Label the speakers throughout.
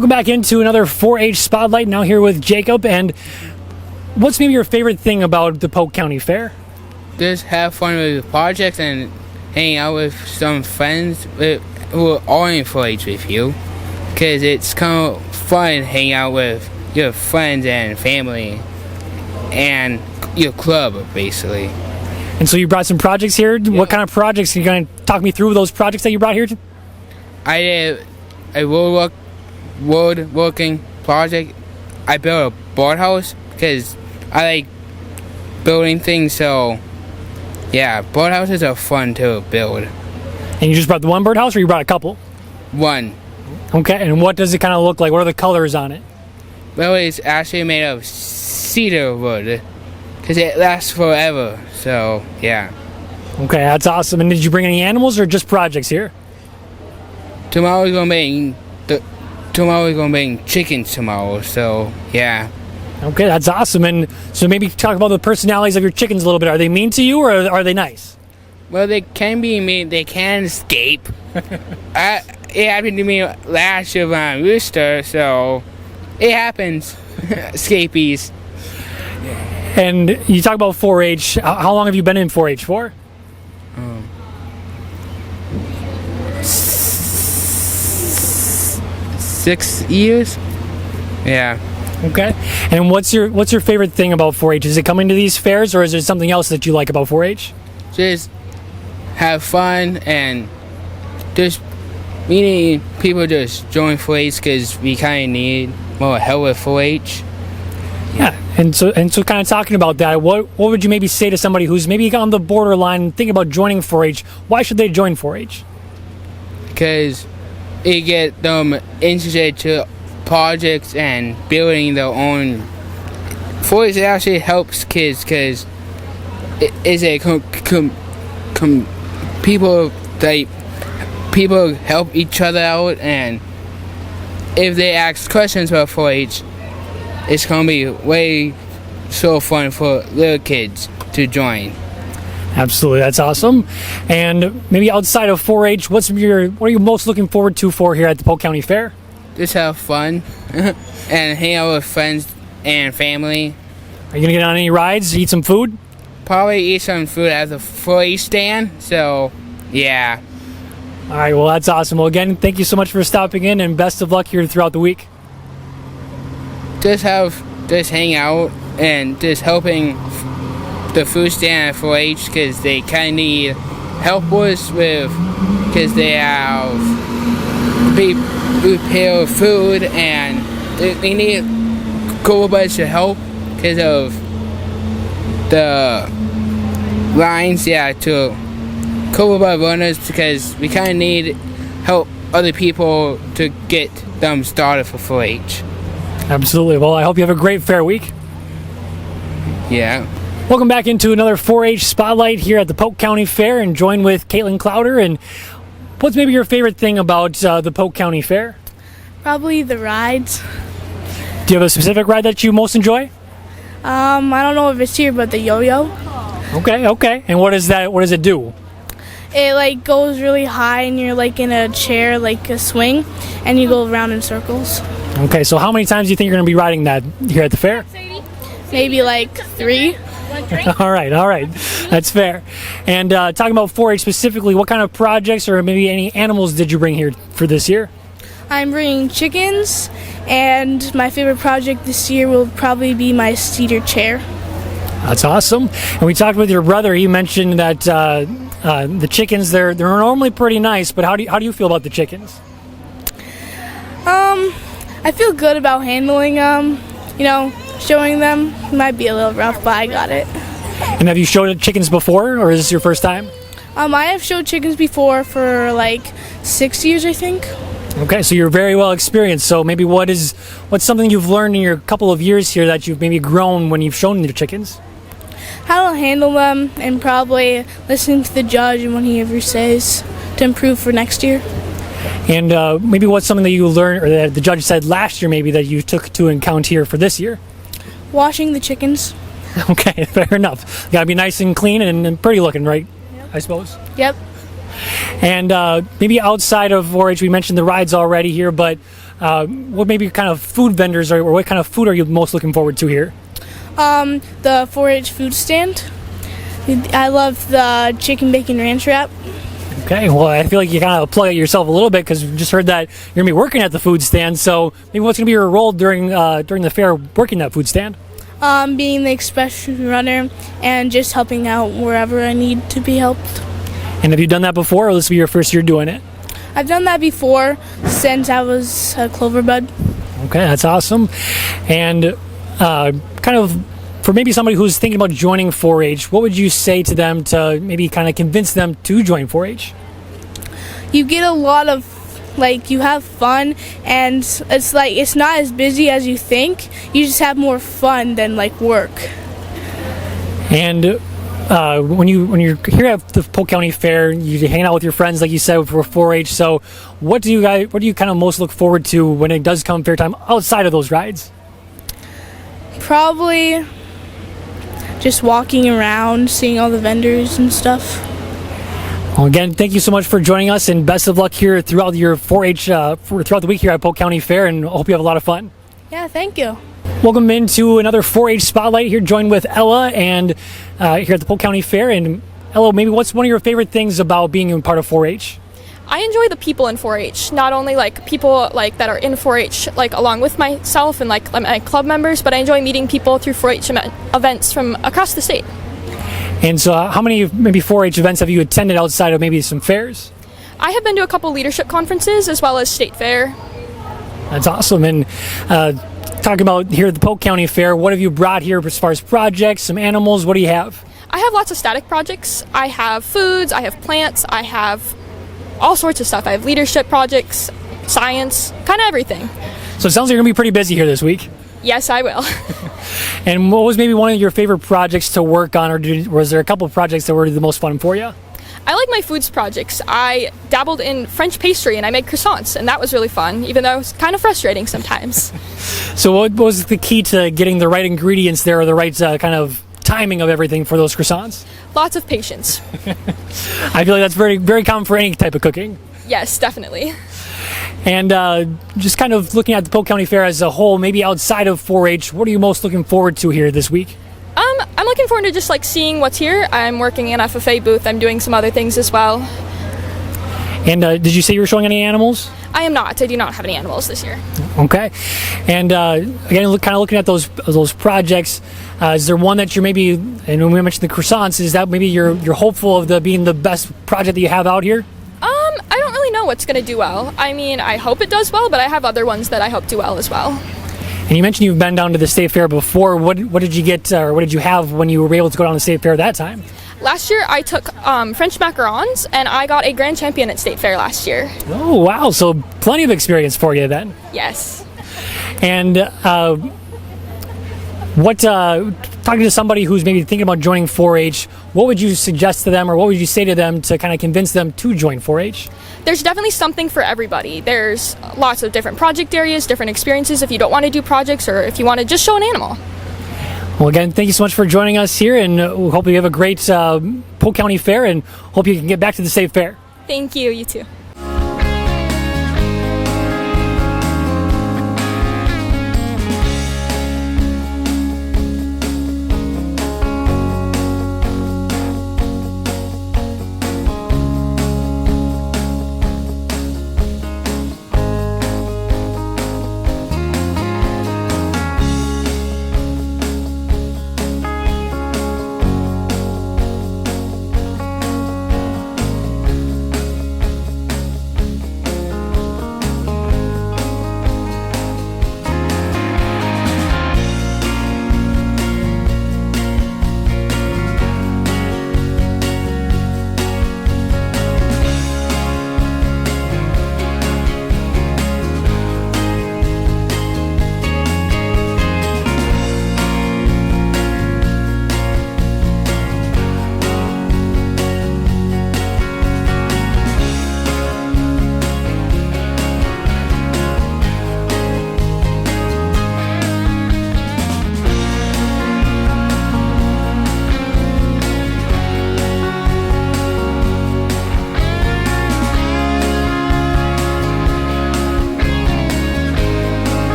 Speaker 1: Welcome back into another 4-H Spotlight. Now here with Jacob. And what's maybe your favorite thing about the Polk County Fair?
Speaker 2: Just have fun with projects and hang out with some friends who are all in 4-H with you. Because it's kind of fun hanging out with your friends and family and your club, basically.
Speaker 1: And so you brought some projects here. Yep. What kind of projects? Are you going to talk me through those projects that you brought here?
Speaker 2: I did a woodworking project. I built a boathouse because I like building things, so yeah, boathouses are fun to build.
Speaker 1: And you just brought the one birdhouse, or you brought a couple?
Speaker 2: One.
Speaker 1: Okay, and what does it kind of look like? What are the colors on it?
Speaker 2: Well, it's actually made of cedar wood because it lasts forever, so yeah.
Speaker 1: Okay, that's awesome. And did you bring any animals or just projects here?
Speaker 2: Tomorrow's gonna bring chickens tomorrow, so yeah.
Speaker 1: Okay, that's awesome. And so maybe talk about the personalities of your chickens a little bit. Are they mean to you, or are they nice?
Speaker 2: Well, they can be mean. They can escape. It happened to me last year on Rooster, so it happens. Escapees.
Speaker 1: And you talk about 4-H. How long have you been in 4-H for?
Speaker 2: 6 years. Yeah.
Speaker 1: Okay. And what's your favorite thing about 4-H? Is it coming to these fairs, or is there something else that you like about 4-H?
Speaker 2: Just have fun and just meeting people. Just join 4-H because we kind of need more help with 4-H.
Speaker 1: Yeah. And so kind of talking about that, what would you maybe say to somebody who's maybe on the borderline thinking about joining 4-H? Why should they join 4-H?
Speaker 2: Because it get them interested to projects and building their own. 4-H actually helps kids because it is a people help each other out, and if they ask questions about 4-H, it's gonna be way so fun for little kids to join.
Speaker 1: Absolutely, that's awesome. And maybe outside of 4-H, what are you most looking forward to for here at the Polk County Fair?
Speaker 2: Just have fun and hang out with friends and family.
Speaker 1: Are you gonna get on any rides? Eat some food?
Speaker 2: Probably eat some food at the 4-H stand. So, yeah.
Speaker 1: All right. Well, that's awesome. Well, again, thank you so much for stopping in, and best of luck here throughout the week.
Speaker 2: Just hang out and just helping the food stand at 4-H because they kind of need helpers because they have prepare food and they need a bunch of help because of the lines, to cover by runners because we kind of need help other people to get them started for 4-H.
Speaker 1: Absolutely. Well, I hope you have a great fair week.
Speaker 2: Yeah.
Speaker 1: Welcome back into another 4-H Spotlight here at the Polk County Fair, and join with Caitlin Clowder. And what's maybe your favorite thing about the Polk County Fair?
Speaker 3: Probably the rides.
Speaker 1: Do you have a specific ride that you most enjoy?
Speaker 3: I don't know if it's here, but the yo-yo.
Speaker 1: Okay. And what is that? What does it do?
Speaker 3: It goes really high, and you're in a chair, like a swing, and you go around in circles.
Speaker 1: Okay, so how many times do you think you're going to be riding that here at the fair?
Speaker 3: Maybe 3.
Speaker 1: All right. That's fair. And talking about 4-H specifically, what kind of projects or maybe any animals did you bring here for this year?
Speaker 3: I'm bringing chickens, and my favorite project this year will probably be my cedar chair.
Speaker 1: That's awesome. And we talked with your brother. He mentioned that the chickens, they're normally pretty nice, but how do you feel about the chickens?
Speaker 3: I feel good about handling them. Showing them might be a little rough, but I got it.
Speaker 1: And have you showed chickens before, or is this your first time?
Speaker 3: I have showed chickens before for 6 years, I think.
Speaker 1: Okay, so you're very well experienced. So maybe what's something you've learned in your couple of years here that you've maybe grown when you've shown the chickens?
Speaker 3: How to handle them, and probably listen to the judge and what he ever says to improve for next year.
Speaker 1: And maybe what's something that you learned, or that the judge said last year maybe, that you took to account here for this year?
Speaker 3: Washing the chickens.
Speaker 1: Okay, fair enough. Got to be nice and clean and pretty looking, right? Yep. I suppose.
Speaker 3: Yep.
Speaker 1: And maybe outside of 4-H, we mentioned the rides already here, but what maybe kind of food vendors or what kind of food are you most looking forward to here?
Speaker 3: The 4-H food stand. I love the chicken bacon ranch wrap.
Speaker 1: Okay, well, I feel like you kind of plug it yourself a little bit because we just heard that you're going to be working at the food stand. So maybe what's going to be your role during the fair working that food stand?
Speaker 3: Being the express runner and just helping out wherever I need to be helped.
Speaker 1: And have you done that before, or this will be your first year doing it?
Speaker 3: I've done that before since I was a clover bud.
Speaker 1: Okay, that's awesome. And kind of for maybe somebody who's thinking about joining 4-H, what would you say to them to maybe kind of convince them to join 4-H?
Speaker 3: You get a lot of, you have fun, and it's not as busy as you think. You just have more fun than work.
Speaker 1: And when you're here at the Polk County Fair, you hang out with your friends, like you said, for 4-H. So what do you kind of most look forward to when it does come fair time outside of those rides?
Speaker 3: Probably just walking around, seeing all the vendors and stuff.
Speaker 1: Well, again, thank you so much for joining us, and best of luck here throughout your 4-H throughout the week here at Polk County Fair, and I hope you have a lot of fun.
Speaker 3: Yeah, thank you.
Speaker 1: Welcome into another 4-H Spotlight here, joined with Ella and here at the Polk County Fair. And Ella, maybe what's one of your favorite things about being a part of 4-H?
Speaker 4: I enjoy the people in 4-H, not only people that are in 4-H along with myself and my club members, but I enjoy meeting people through 4-H events from across the state.
Speaker 1: And so how many maybe 4-H events have you attended outside of maybe some fairs?
Speaker 4: I have been to a couple leadership conferences as well as state fair.
Speaker 1: That's awesome. And talking about here at the Polk County Fair, what have you brought here as far as projects, some animals? What do you have?
Speaker 4: I have lots of static projects. I have foods, I have plants, I have all sorts of stuff. I have leadership projects, science, kind of everything.
Speaker 1: So it sounds like you're going to be pretty busy here this week.
Speaker 4: Yes, I will.
Speaker 1: And what was maybe one of your favorite projects to work on, or was there a couple of projects that were the most fun for you?
Speaker 4: I like my foods projects. I dabbled in French pastry and I made croissants, and that was really fun, even though it's kind of frustrating sometimes.
Speaker 1: So what was the key to getting the right ingredients there, or the right kind of timing of everything for those croissants?
Speaker 4: Lots of patience.
Speaker 1: I feel like that's very, very common for any type of cooking.
Speaker 4: Yes, definitely.
Speaker 1: And just kind of looking at the Polk County Fair as a whole, maybe outside of 4-H, what are you most looking forward to here this week?
Speaker 4: I'm looking forward to just seeing what's here. I'm working in an FFA booth. I'm doing some other things as well.
Speaker 1: And did you say you were showing any animals?
Speaker 4: I am not. I do not have any animals this year.
Speaker 1: Okay. And again, kind of looking at those projects, is there one that you're maybe, and when we mentioned the croissants, is that maybe you're hopeful of being the best project that you have out here?
Speaker 4: I don't really know what's going to do well. I mean, I hope it does well, but I have other ones that I hope do well as well.
Speaker 1: And you mentioned you've been down to the State Fair before. What did you get, or what did you have when you were able to go down to the State Fair that time?
Speaker 4: Last year, I took French macarons, and I got a grand champion at State Fair last year.
Speaker 1: Oh, wow. So plenty of experience for you then.
Speaker 4: Yes.
Speaker 1: And talking to somebody who's maybe thinking about joining 4-H, what would you suggest to them, or what would you say to them to kind of convince them to join 4-H?
Speaker 4: There's definitely something for everybody. There's lots of different project areas, different experiences if you don't want to do projects or if you want to just show an animal.
Speaker 1: Well, again, thank you so much for joining us here, and we hope you have a great Polk County Fair, and hope you can get back to the State Fair.
Speaker 4: Thank you. You too.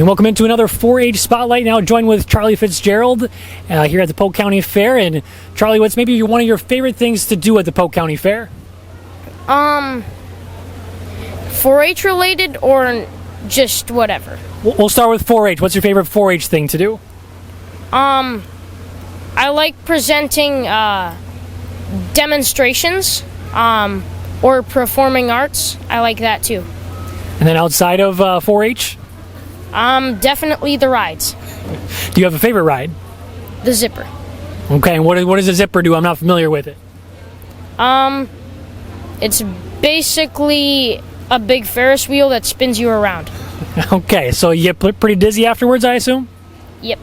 Speaker 1: And welcome into another 4-H Spotlight. Now joined with Charlie Fitzgerald here at the Polk County Fair. And Charlie, what's maybe one of your favorite things to do at the Polk County Fair?
Speaker 5: 4-H related or just whatever?
Speaker 1: We'll start with 4-H. What's your favorite 4-H thing to do?
Speaker 5: I like presenting demonstrations or performing arts. I like that too.
Speaker 1: And then outside of 4-H?
Speaker 5: Definitely the rides.
Speaker 1: Do you have a favorite ride?
Speaker 5: The zipper.
Speaker 1: Okay, and what does a zipper do? I'm not familiar with it.
Speaker 5: It's basically a big Ferris wheel that spins you around.
Speaker 1: Okay, so you get pretty dizzy afterwards, I assume?
Speaker 5: Yep.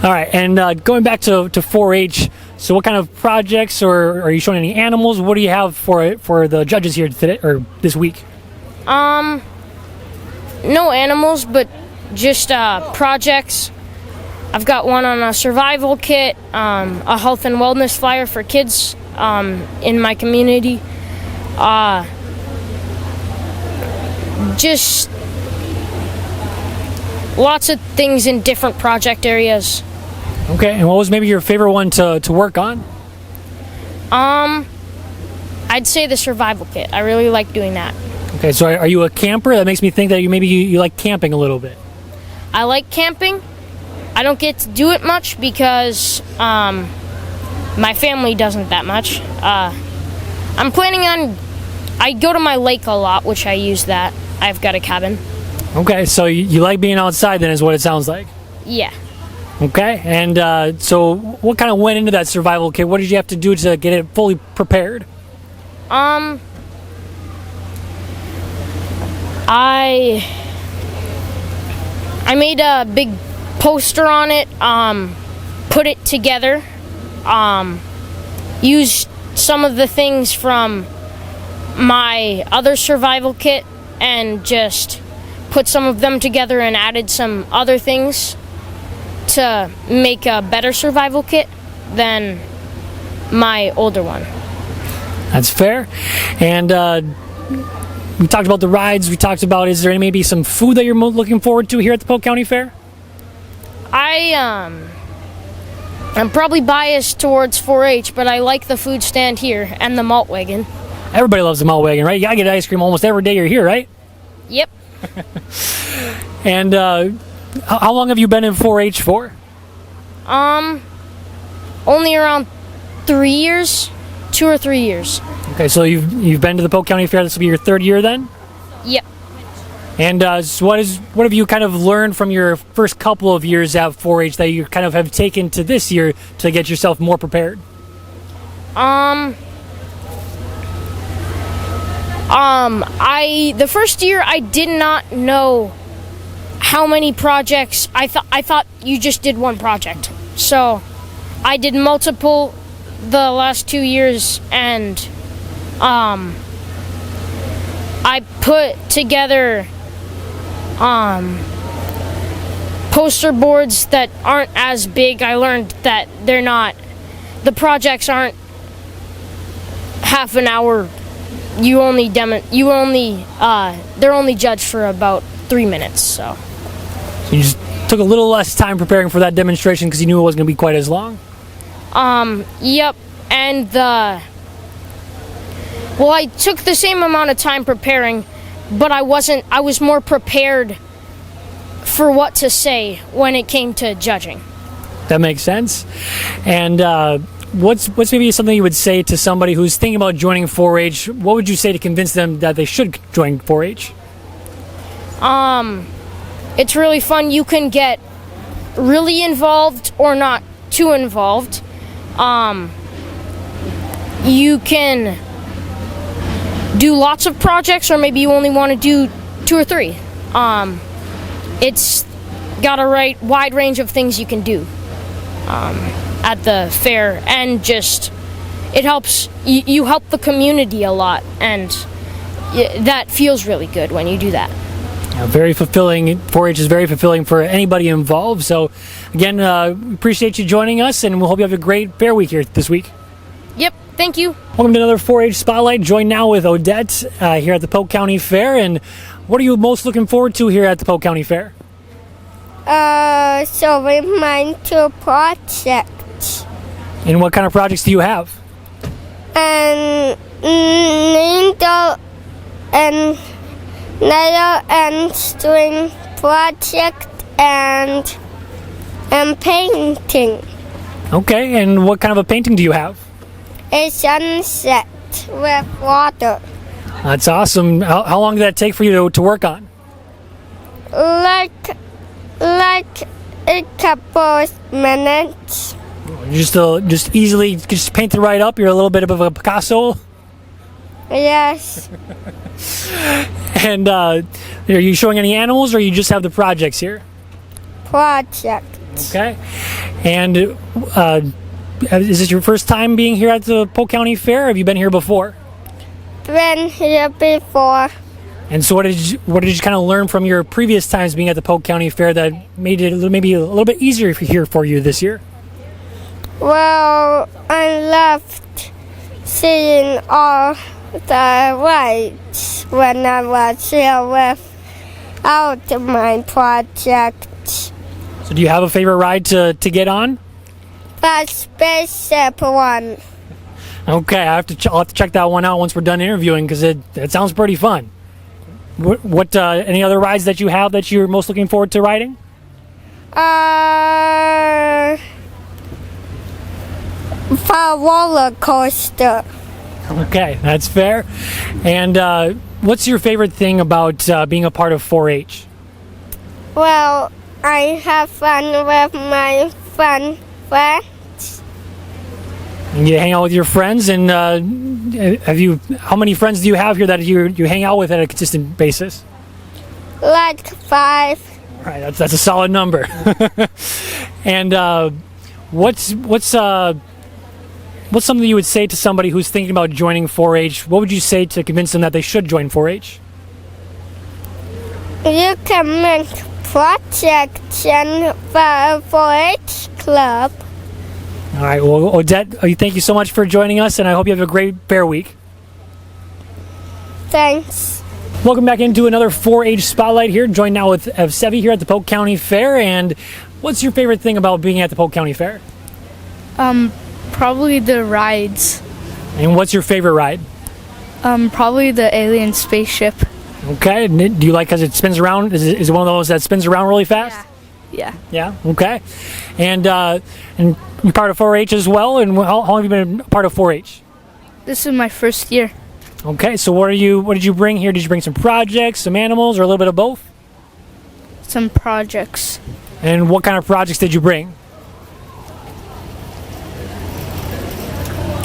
Speaker 1: All right, and going back to 4-H, so what kind of projects, or are you showing any animals? What do you have for the judges here today or this week?
Speaker 5: No animals, but just projects. I've got one on a survival kit, a health and wellness flyer for kids in my community. Just lots of things in different project areas.
Speaker 1: Okay, and what was maybe your favorite one to work on?
Speaker 5: I'd say the survival kit. I really like doing that.
Speaker 1: Okay, so are you a camper? That makes me think that you like camping a little bit.
Speaker 5: I like camping. I don't get to do it much because my family doesn't that much. I'm planning on... I go to my lake a lot, which I use that. I've got a cabin.
Speaker 1: Okay, so you like being outside then is what it sounds like.
Speaker 5: Yeah.
Speaker 1: Okay, and so what kind of went into that survival kit? What did you have to do to get it fully prepared?
Speaker 5: I made a big poster on it, put it together, used some of the things from my other survival kit and just put some of them together and added some other things to make a better survival kit than my older one.
Speaker 1: That's fair. And we talked about the rides. We talked about, is there maybe some food that you're looking forward to here at the Polk County Fair?
Speaker 5: I'm probably biased towards 4-H, but I like the food stand here and the malt wagon.
Speaker 1: Everybody loves the malt wagon, right? You gotta get ice cream almost every day you're here, right?
Speaker 5: Yep.
Speaker 1: And how long have you been in 4-H for?
Speaker 5: Only around 3 years, 2 or 3 years.
Speaker 1: Okay, so you've been to the Polk County Fair. This will be your third year then?
Speaker 5: Yep.
Speaker 1: And so what have you kind of learned from your first couple of years at 4-H that you kind of have taken to this year to get yourself more prepared?
Speaker 5: The first year I did not know how many projects. I thought you just did one project. So I did multiple the last 2 years, and I put together poster boards that aren't as big. I learned that the projects aren't half an hour. They're only judged for about 3 minutes. So
Speaker 1: You just took a little less time preparing for that demonstration because you knew it wasn't going to be quite as long?
Speaker 5: Yep. And I took the same amount of time preparing, but I was more prepared for what to say when it came to judging.
Speaker 1: That makes sense. And what's maybe something you would say to somebody who's thinking about joining 4-H? What would you say to convince them that they should join 4-H?
Speaker 5: It's really fun. You can get really involved or not too involved. You can do lots of projects, or maybe you only want to do 2 or 3. It's got a wide range of things you can do at the fair, and just it helps you help the community a lot, and that feels really good when you do that.
Speaker 1: Yeah, very fulfilling. 4-H is very fulfilling for anybody involved. So again, appreciate you joining us, and we hope you have a great fair week here this week.
Speaker 5: Yep, thank you.
Speaker 1: Welcome to another 4-H Spotlight. Joined now with Odette here at the Polk County Fair. And what are you most looking forward to here at the Polk County Fair?
Speaker 6: Showing my two projects.
Speaker 1: And what kind of projects do you have?
Speaker 6: And needle and nail and string project and painting.
Speaker 1: Okay, and what kind of a painting do you have?
Speaker 6: A sunset with water.
Speaker 1: That's awesome. How long did that take for you to work on?
Speaker 6: Like a couple minutes.
Speaker 1: Just easily just paint it right up. You're a little bit of a Picasso.
Speaker 6: Yes.
Speaker 1: And are you showing any animals, or you just have the projects here?
Speaker 6: Project.
Speaker 1: Okay. And is this your first time being here at the Polk County Fair? Or have you been here before?
Speaker 6: Been here before.
Speaker 1: And so what did you kind of learn from your previous times being at the Polk County Fair that made it maybe a little bit easier here for you this year?
Speaker 6: Well, I loved seeing all the rides when I was here without my project.
Speaker 1: So do you have a favorite ride to get on?
Speaker 6: The spaceship one.
Speaker 1: Okay, I'll have to check that one out once we're done interviewing, because it sounds pretty fun. What any other rides that you have that you're most looking forward to riding?
Speaker 6: The roller coaster.
Speaker 1: Okay, that's fair. And what's your favorite thing about being a part of 4-H?
Speaker 6: Well, I have fun with my friends.
Speaker 1: And you hang out with your friends, and how many friends do you have here that you hang out with at a consistent basis?
Speaker 6: Like 5.
Speaker 1: All right, that's a solid number. And what's something you would say to somebody who's thinking about joining 4-H? What would you say to convince them that they should join 4-H?
Speaker 6: You can make projects in the 4-H club.
Speaker 1: All right, well, Odette, thank you so much for joining us, and I hope you have a great fair week.
Speaker 6: Thanks.
Speaker 1: Welcome back into another 4-H Spotlight here, joined now with Evsevi here at the Polk County Fair. And what's your favorite thing about being at the Polk County Fair?
Speaker 3: Probably the rides.
Speaker 1: And what's your favorite ride?
Speaker 3: Probably the alien spaceship.
Speaker 1: Okay, do you like because it spins around? Is it one of those that spins around really fast?
Speaker 3: Yeah.
Speaker 1: Yeah, okay. And you're part of 4-H as well, and how long have you been a part of 4-H?
Speaker 3: This is my first year.
Speaker 1: Okay, so what did you bring here? Did you bring some projects, some animals, or a little bit of both?
Speaker 3: Some projects.
Speaker 1: And what kind of projects did you bring?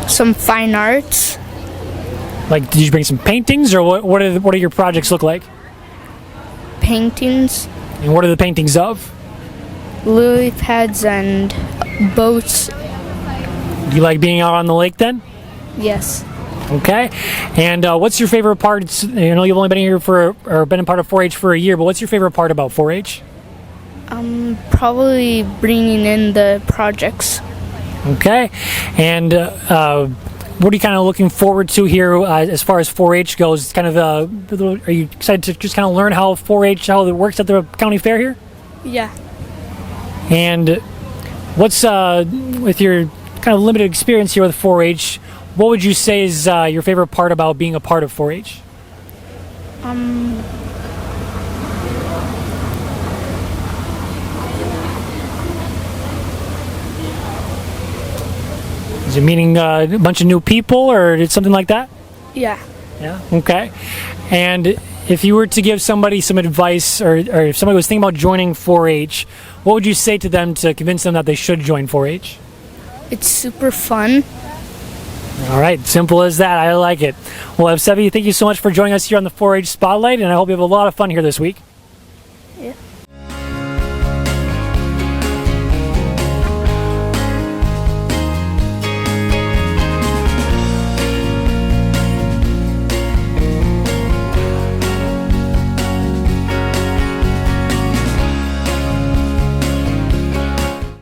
Speaker 3: Some fine arts.
Speaker 1: Like, did you bring some paintings, or what do your projects look like?
Speaker 3: Paintings.
Speaker 1: And what are the paintings of?
Speaker 3: Lily pads and boats.
Speaker 1: Do you like being out on the lake then?
Speaker 3: Yes.
Speaker 1: Okay. And what's your favorite part? I know you've only been here or been a part of 4-H for a year, but what's your favorite part about 4-H?
Speaker 3: Probably bringing in the projects.
Speaker 1: Okay. And what are you kind of looking forward to here as far as 4-H goes? Kind of, are you excited to just kind of learn how 4-H, how it works at the county fair here?
Speaker 3: Yeah.
Speaker 1: And what's, with your kind of limited experience here with 4-H, what would you say is your favorite part about being a part of 4-H? Is it meeting a bunch of new people, or something like that?
Speaker 3: Yeah.
Speaker 1: Yeah. Okay. And if you were to give somebody some advice, or if somebody was thinking about joining 4-H, what would you say to them to convince them that they should join 4-H?
Speaker 3: It's super fun.
Speaker 1: All right, simple as that. I like it. Well, Evsevi, thank you so much for joining us here on the 4-H Spotlight, and I hope you have a lot of fun here this week.